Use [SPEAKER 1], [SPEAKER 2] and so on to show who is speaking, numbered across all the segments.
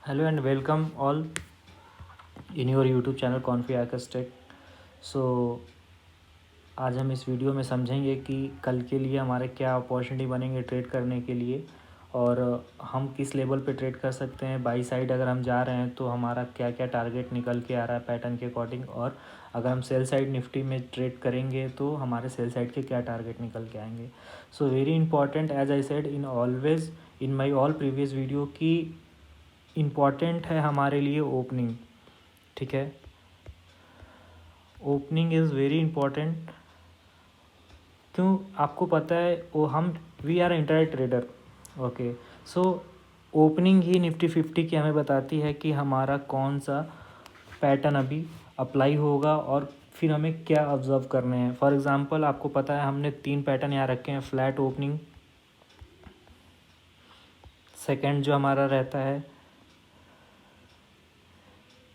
[SPEAKER 1] Hello and welcome all in your YouTube channel कॉन्फी आर्कस टेक। सो आज हम इस वीडियो में समझेंगे कि कल के लिए हमारे क्या अपॉर्चुनिटी बनेंगे ट्रेड करने के लिए, और हम किस लेवल पे ट्रेड कर सकते हैं। बाई साइड अगर हम जा रहे हैं तो हमारा क्या क्या टारगेट निकल के आ रहा है पैटर्न के अकॉर्डिंग, और अगर हम सेल साइड निफ्टी में ट्रेड करेंगे तो हमारे सेल साइड के क्या टारगेट निकल के आएंगे। So very important as I said in always in my all previous video की इम्पॉर्टेंट है हमारे लिए ओपनिंग। ठीक है, ओपनिंग इज़ वेरी इम्पॉर्टेंट। क्यों? आपको पता है वो हम we are intraday trader. Okay, so opening ही निफ्टी 50 की हमें बताती है कि हमारा कौन सा पैटर्न अभी अप्लाई होगा और फिर हमें क्या ऑब्जर्व करने हैं। फॉर एग्ज़ाम्पल आपको पता है हमने 3 पैटर्न यहाँ रखे हैं। फ्लैट ओपनिंग, सेकंड जो हमारा रहता है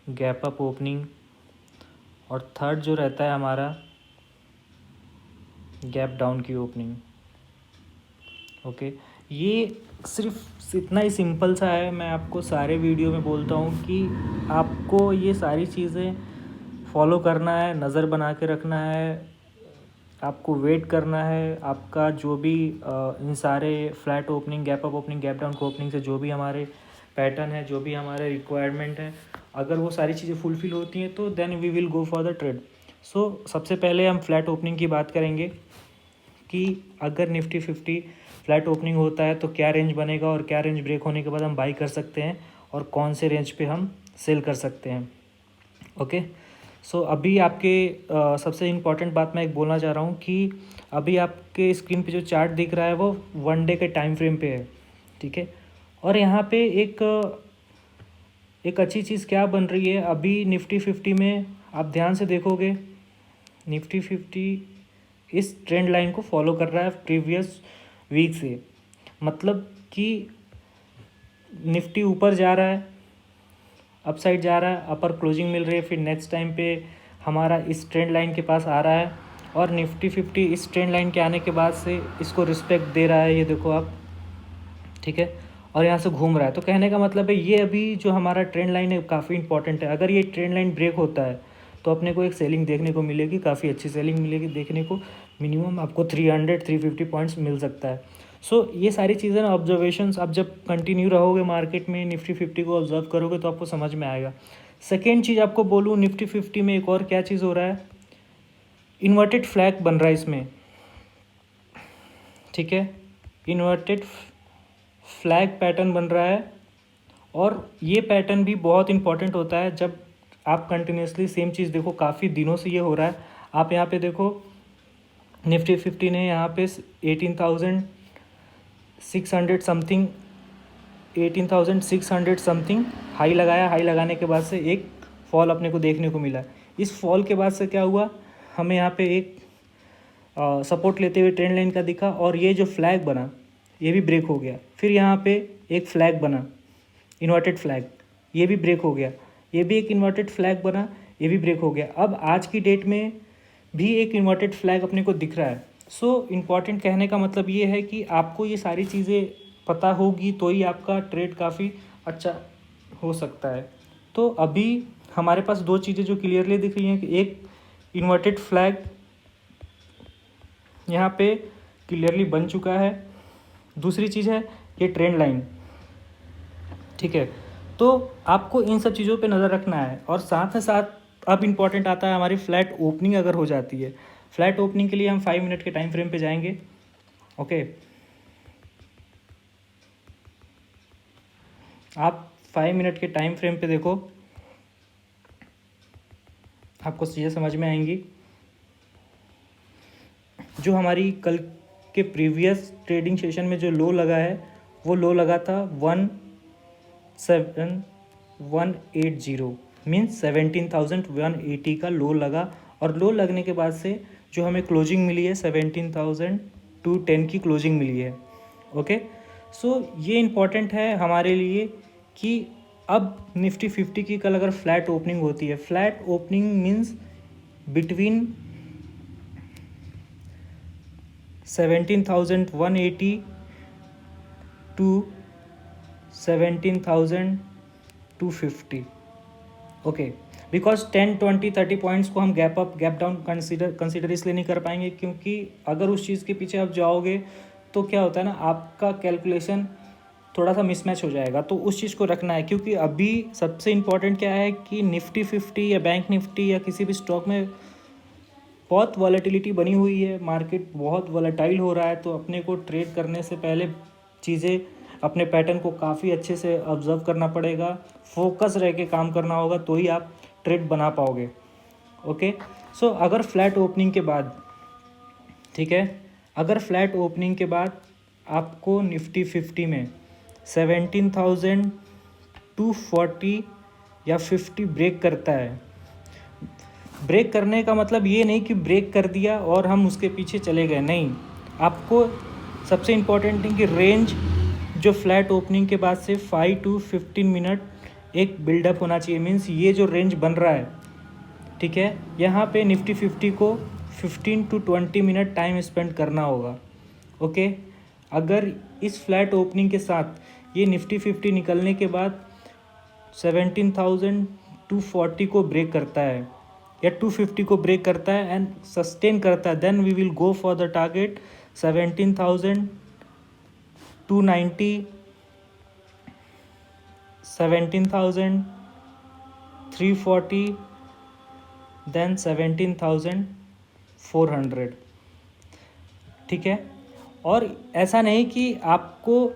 [SPEAKER 1] गैप अप ओपनिंग, और थर्ड जो रहता है हमारा गैप डाउन की ओपनिंग। ओके, ये सिर्फ इतना ही सिंपल सा है। मैं आपको सारे वीडियो में बोलता हूँ कि आपको ये सारी चीज़ें फॉलो करना है, नज़र बना के रखना है, आपको वेट करना है। आपका जो भी इन सारे flat opening, gap up opening, gap down को ओपनिंग से जो भी हमारे पैटर्न है, जो भी हमारे रिक्वायरमेंट है, अगर वो सारी चीज़ें फुलफ़िल होती हैं तो then we will go for the trade. So सबसे पहले हम फ्लैट ओपनिंग की बात करेंगे कि अगर निफ्टी 50 फ्लैट ओपनिंग होता है तो क्या रेंज बनेगा, और क्या रेंज ब्रेक होने के बाद हम बाई कर सकते हैं, और कौन से रेंज पे हम सेल कर सकते हैं। ओके, सो अभी आपके सबसे इम्पॉर्टेंट बात मैं एक बोलना चाह रहा हूँ कि अभी आपके स्क्रीन पे जो चार्ट दिख रहा है वो 1 डे के टाइम फ्रेम पे है। ठीक है, और यहाँ पे एक अच्छी चीज़ क्या बन रही है अभी निफ्टी 50 में, आप ध्यान से देखोगे निफ्टी 50 इस ट्रेंड लाइन को फॉलो कर रहा है प्रीवियस वीक से। मतलब कि निफ्टी ऊपर जा रहा है, अपसाइड जा रहा है, अपर क्लोजिंग मिल रही है, फिर नेक्स्ट टाइम पे हमारा इस ट्रेंड लाइन के पास आ रहा है, और निफ्टी 50 इस ट्रेंड लाइन के आने के बाद से इसको रिस्पेक्ट दे रहा है। ये देखो आप, ठीक है, और यहाँ से घूम रहा है। तो कहने का मतलब है ये अभी जो हमारा ट्रेंड लाइन है काफ़ी इंपॉर्टेंट है। अगर ये ट्रेंड लाइन ब्रेक होता है तो अपने को एक सेलिंग देखने को मिलेगी, काफ़ी अच्छी सेलिंग मिलेगी देखने को। मिनिमम आपको 300-350 पॉइंट्स मिल सकता है। सो ये सारी चीज़ें ना ऑब्जर्वेशंस, आप जब कंटिन्यू रहोगे मार्केट में, निफ्टी 50 को ऑब्जर्व करोगे तो आपको समझ में आएगा। सेकेंड चीज़ आपको बोलूँ, निफ्टी 50 में एक और क्या चीज़ हो रहा है, इन्वर्टेड फ्लैग बन रहा है इसमें। ठीक है, इन्वर्टेड फ्लैग पैटर्न बन रहा है, और ये पैटर्न भी बहुत इंपॉर्टेंट होता है जब आप कंटिन्यूसली सेम चीज़ देखो। काफ़ी दिनों से ये हो रहा है। आप यहाँ पे देखो निफ्टी 50 ने यहाँ पे 18,600 समथिंग, 18,600 समथिंग हाई लगाया। हाई लगाने के बाद से एक फॉल अपने को देखने को मिला। इस फॉल के बाद से क्या हुआ, हमें यहाँ पे एक सपोर्ट लेते हुए ट्रेंड लाइन का दिखा, और ये जो फ्लैग बना ये भी ब्रेक हो गया। फिर यहाँ पे एक फ्लैग बना इन्वर्टेड फ्लैग, ये भी ब्रेक हो गया। ये भी एक इन्वर्टेड फ्लैग बना, ये भी ब्रेक हो गया। अब आज की डेट में भी एक इन्वर्टेड फ्लैग अपने को दिख रहा है। सो इम्पॉर्टेंट कहने का मतलब ये है कि आपको ये सारी चीज़ें पता होगी तो ही आपका ट्रेड काफ़ी अच्छा हो सकता है। तो अभी हमारे पास 2 चीज़ें जो क्लियरली दिख रही हैं कि एक इन्वर्टेड फ्लैग यहाँ पे क्लियरली बन चुका है, दूसरी चीज़ है ये ट्रेंड लाइन। ठीक है, तो आपको इन सब चीज़ों पे नज़र रखना है, और साथ में साथ अब इम्पॉर्टेंट आता है हमारी फ्लैट ओपनिंग अगर हो जाती है। फ्लैट ओपनिंग के लिए हम 5 मिनट के टाइम फ्रेम पे जाएंगे। ओके, आप 5 मिनट के टाइम फ्रेम पे देखो, आपको चीज़ें समझ में आएंगी। जो हमारी कल के प्रीवियस ट्रेडिंग सेशन में जो लो लगा है वो लो लगा था 17,180, मीन्स 17,180 का लो लगा, और लो लगने के बाद से जो हमें क्लोजिंग मिली है 17,210 की क्लोजिंग मिली है। ओके, सो ये इम्पॉर्टेंट है हमारे लिए कि अब निफ्टी 50 की कल अगर फ्लैट ओपनिंग होती है, flat opening means between 17,180 to 17,210 250. Okay, because 10 20 30 points को हम gap up gap down consider इसलिए नहीं कर पाएंगे क्योंकि अगर उस चीज़ के पीछे आप जाओगे तो क्या होता है ना, आपका कैलकुलेशन थोड़ा सा मिसमैच हो जाएगा। तो उस चीज़ को रखना है, क्योंकि अभी सबसे इम्पॉर्टेंट क्या है कि निफ्टी 50 या बैंक निफ्टी या किसी भी स्टॉक में बहुत वॉलेटिलिटी बनी हुई है, मार्केट बहुत वॉलेटाइल हो रहा है। तो अपने को ट्रेड करने से पहले चीज़ें, अपने पैटर्न को काफ़ी अच्छे से ऑब्जर्व करना पड़ेगा, फोकस रह के काम करना होगा, तो ही आप ट्रेड बना पाओगे। ओके, सो अगर फ्लैट ओपनिंग के बाद, ठीक है, अगर फ्लैट ओपनिंग के बाद आपको निफ्टी 50 में 17,240 या 50 ब्रेक करता है, ब्रेक करने का मतलब ये नहीं कि ब्रेक कर दिया और हम उसके पीछे चले गए, नहीं। आपको सबसे इम्पॉर्टेंट थिंग कि रेंज जो फ्लैट ओपनिंग के बाद से 5 to 15 मिनट एक बिल्डअप होना चाहिए। मीन्स ये जो रेंज बन रहा है, ठीक है, यहाँ पे निफ्टी 50 को 15 to 20 मिनट टाइम स्पेंड करना होगा। ओके, अगर इस फ्लैट ओपनिंग के साथ ये निफ्टी 50 निकलने के बाद 17,240 को ब्रेक करता है या 250 को ब्रेक करता है एंड सस्टेन करता है, then we will go for the target 17,290, 17,340, then 17,400। ठीक है, और ऐसा नहीं कि आपको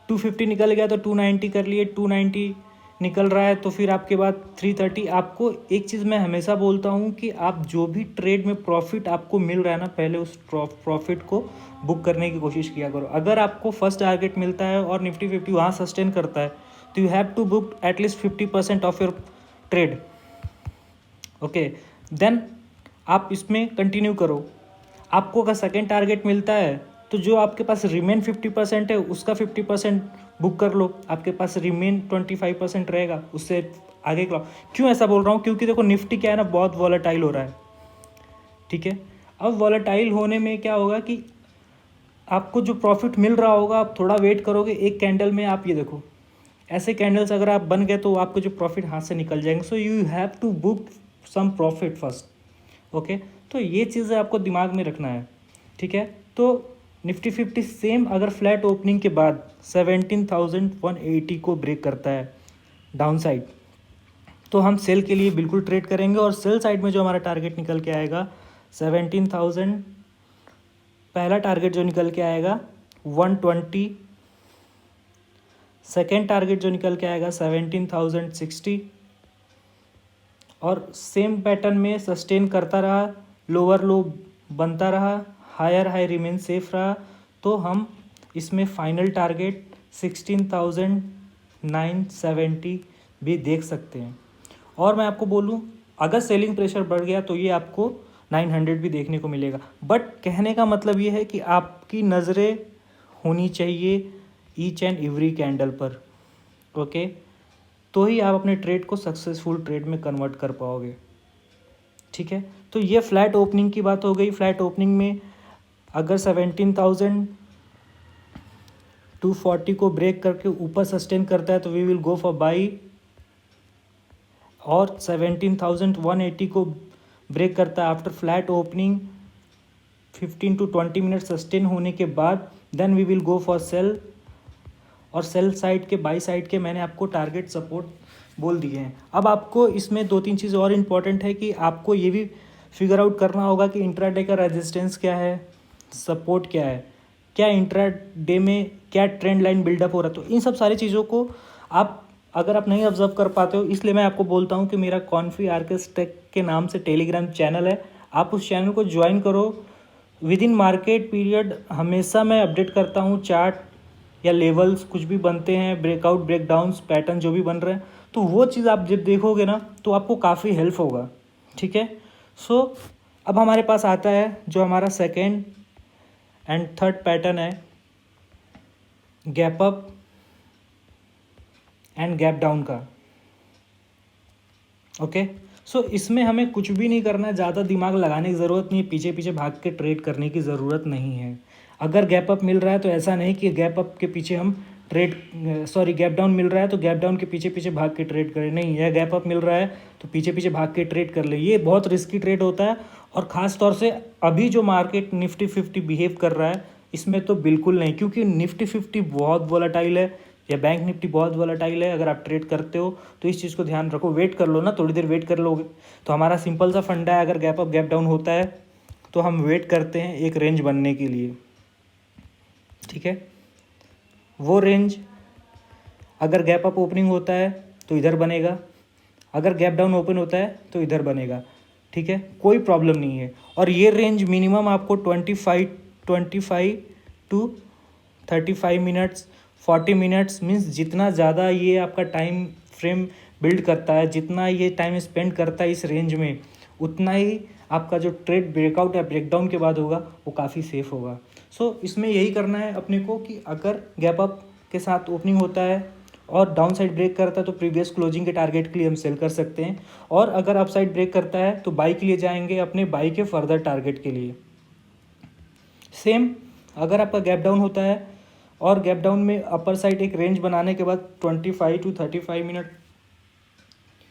[SPEAKER 1] 250 निकल गया तो 290 कर लिए, 290 निकल रहा है तो फिर आपके बाद 330। आपको एक चीज़ मैं हमेशा बोलता हूँ कि आप जो भी ट्रेड में प्रॉफिट आपको मिल रहा है ना, पहले उस प्रॉफिट को बुक करने की कोशिश किया करो। अगर आपको फर्स्ट टारगेट मिलता है और निफ्टी 50 वहाँ सस्टेन करता है तो you have to book at least 50% of your trade. Okay, then आप इसमें कंटिन्यू करो। आपको अगर सेकेंड टारगेट मिलता है तो जो आपके पास रिमेन 50% है उसका 50% बुक कर लो, आपके पास रिमेन 25% रहेगा, उससे आगे का। क्यों ऐसा बोल रहा हूँ, क्योंकि देखो निफ्टी क्या है ना, बहुत वॉलेटाइल हो रहा है। ठीक है, अब वॉलेटाइल होने में क्या होगा कि आपको जो प्रॉफिट मिल रहा होगा, आप थोड़ा वेट करोगे, एक कैंडल में आप ये देखो ऐसे कैंडल्स अगर आप बन गए तो आपको जो प्रॉफिट हाथ से निकल जाएंगे। So you have to book some profit first. Okay, तो ये चीज़ें आपको दिमाग में रखना है। ठीक है, तो निफ्टी 50 सेम अगर फ्लैट ओपनिंग के बाद 17,180 को ब्रेक करता है डाउन साइड, तो हम सेल के लिए बिल्कुल ट्रेड करेंगे। और सेल साइड में जो हमारा टारगेट निकल के आएगा 17,000, पहला टारगेट जो निकल के आएगा 120, सेकेंड टारगेट जो निकल के आएगा 17,060, और सेम पैटर्न में सस्टेन करता रहा, लोअर लो बनता रहा, हायर हाई रिमेन सेफ रहा, तो हम इसमें फाइनल टारगेट 16,970 भी देख सकते हैं। और मैं आपको बोलूं, अगर सेलिंग प्रेशर बढ़ गया तो ये आपको 900 भी देखने को मिलेगा। बट कहने का मतलब ये है कि आपकी नज़रें होनी चाहिए ईच एंड एवरी कैंडल पर। ओके, तो ही आप अपने ट्रेड को सक्सेसफुल ट्रेड में कन्वर्ट कर पाओगे। ठीक है, तो ये फ्लैट ओपनिंग की बात हो गई। फ्लैट ओपनिंग में अगर 17,240 को ब्रेक करके ऊपर सस्टेन करता है तो we will go for buy, और 17,180 को ब्रेक करता है after flat opening 15 to 20 minute sustain होने के बाद, then we will go for sell. और सेल साइड के बाई साइड के मैंने आपको टारगेट सपोर्ट बोल दिए हैं। अब आपको इसमें दो तीन चीज़ और इम्पॉर्टेंट है कि आपको ये भी फिगर आउट करना होगा कि इंट्राडे का रेजिस्टेंस क्या है, सपोर्ट क्या है, क्या इंट्राडे में क्या ट्रेंड लाइन बिल्डअप हो रहा है। तो इन सब सारी चीज़ों को आप अगर आप नहीं ऑब्जर्व कर पाते हो, इसलिए मैं आपको बोलता हूँ कि मेरा कॉन्फी आर्केस टेक के नाम से टेलीग्राम चैनल है, आप उस चैनल को ज्वाइन करो। विद इन मार्केट पीरियड हमेशा मैं अपडेट करता हूँ, चार्ट या लेवल्स कुछ भी बनते हैं, ब्रेकआउट ब्रेकडाउन्स पैटर्न जो भी बन रहे हैं, तो वो चीज़ आप जब देखोगे ना तो आपको काफ़ी हेल्प होगा। ठीक है, सो अब हमारे पास आता है जो हमारा सेकेंड एंड थर्ड पैटर्न है, gap up and gap down का। ओके, सो इसमें हमें कुछ भी नहीं करना है, ज़्यादा दिमाग लगाने की ज़रूरत नहीं है, पीछे पीछे भाग के ट्रेड करने की ज़रूरत नहीं है। अगर गैप अप मिल रहा है तो ऐसा नहीं कि गैप अप के पीछे हम गैप डाउन मिल रहा है तो गैप डाउन के पीछे पीछे भाग के ट्रेड करें, नहीं, यह गैप अप मिल रहा है तो पीछे पीछे भाग के ट्रेड कर ले। ये बहुत रिस्की ट्रेड होता है, और ख़ास तौर से अभी जो मार्केट निफ्टी 50 बिहेव कर रहा है इसमें तो बिल्कुल नहीं, क्योंकि निफ्टी 50 बहुत वोलेटाइल है या बैंक निफ्टी बहुत वोलेटाइल है। अगर आप ट्रेड करते हो तो इस चीज़ को ध्यान रखो, वेट कर लो ना, थोड़ी देर वेट कर लोगे तो हमारा सिंपल सा फंडा है, अगर गैप अप गैप डाउन होता है तो हम वेट करते हैं एक रेंज बनने के लिए, ठीक है। वो रेंज अगर गैप अप ओपनिंग होता है तो इधर बनेगा, अगर गैप डाउन ओपन होता है तो इधर बनेगा, ठीक है, कोई प्रॉब्लम नहीं है। और ये रेंज मिनिमम आपको 25 टू 35 मिनट्स 40 मिनट्स मीन्स जितना ज़्यादा ये आपका टाइम फ्रेम बिल्ड करता है, जितना ये टाइम स्पेंड करता है इस रेंज में, उतना ही आपका जो ट्रेड ब्रेकआउट या ब्रेकडाउन के बाद होगा वो काफ़ी सेफ होगा। सो इसमें यही करना है अपने को कि अगर गैप अप के साथ ओपनिंग होता है और डाउन साइड ब्रेक करता है तो प्रीवियस क्लोजिंग के टारगेट के लिए हम सेल कर सकते हैं, और अगर अप साइड ब्रेक करता है तो बाई के लिए जाएंगे अपने बाई के फर्दर टारगेट के लिए। सेम अगर आपका गैप डाउन होता है और गैप डाउन में अपर साइड एक रेंज बनाने के बाद 25 टू 35 मिनट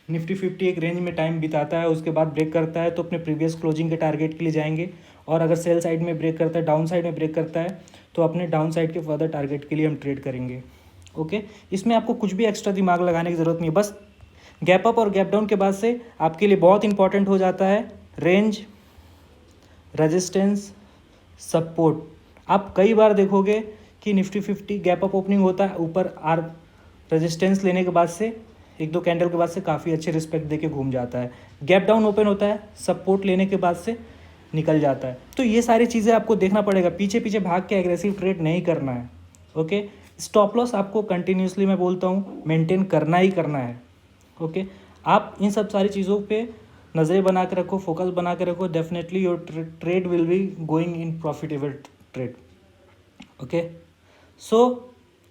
[SPEAKER 1] निफ्टी 50 एक रेंज में टाइम बिताता है, उसके बाद ब्रेक करता है तो अपने प्रीवियस क्लोजिंग के टारगेट के लिए जाएंगे, और अगर सेल साइड में ब्रेक करता है, डाउन साइड में ब्रेक करता है तो अपने डाउन साइड के फर्दर टारगेट के लिए हम ट्रेड करेंगे। ओके, इसमें आपको कुछ भी एक्स्ट्रा दिमाग लगाने की ज़रूरत नहीं है, बस गैप अप और गैप डाउन के बाद से आपके लिए बहुत इंपॉर्टेंट हो जाता है रेंज, रेजिस्टेंस, सपोर्ट। आप कई बार देखोगे कि निफ्टी 50 गैप अप ओपनिंग होता है, ऊपर आर रेजिस्टेंस लेने के बाद से एक दो कैंडल के बाद से काफ़ी अच्छे रिस्पेक्ट देके घूम जाता है, गैप डाउन ओपन होता है, सपोर्ट लेने के बाद से निकल जाता है। तो ये सारी चीज़ें आपको देखना पड़ेगा, पीछे पीछे भाग के एग्रेसिव ट्रेड नहीं करना है। ओके, स्टॉप लॉस आपको कंटिन्यूसली मैं बोलता हूँ मेंटेन करना ही करना है। ओके, आप इन सब सारी चीज़ों पे नज़रें बना के रखो, फोकस बना के रखो, definitely your trade will be going in profitable trade. Okay, so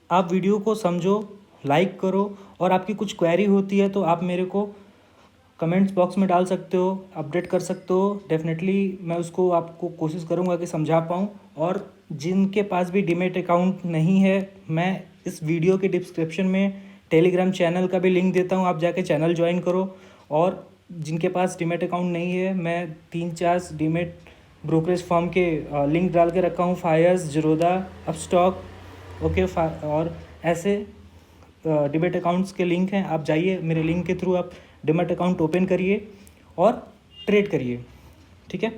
[SPEAKER 1] आप वीडियो को समझो, लाइक करो, और आपकी कुछ क्वेरी होती है तो आप मेरे को कमेंट्स बॉक्स में डाल सकते हो, अपडेट कर सकते हो, डेफिनेटली मैं उसको आपको कोशिश करूँगा कि समझा पाऊँ। और जिनके पास भी डीमैट अकाउंट नहीं है, मैं इस वीडियो के डिस्क्रिप्शन में टेलीग्राम चैनल का भी लिंक देता हूँ, आप जाके चैनल ज्वाइन करो। और जिनके पास डीमैट अकाउंट नहीं है, मैं 3-4 डीमैट ब्रोकरेज फर्म के लिंक डाल के रखा हूँ, फायर्स, जीरोधा, अपस्टॉक, ओके, और ऐसे डीमैट अकाउंट्स के लिंक हैं, आप जाइए मेरे लिंक के थ्रू आप डीमैट अकाउंट ओपन करिए और ट्रेड करिए, ठीक है।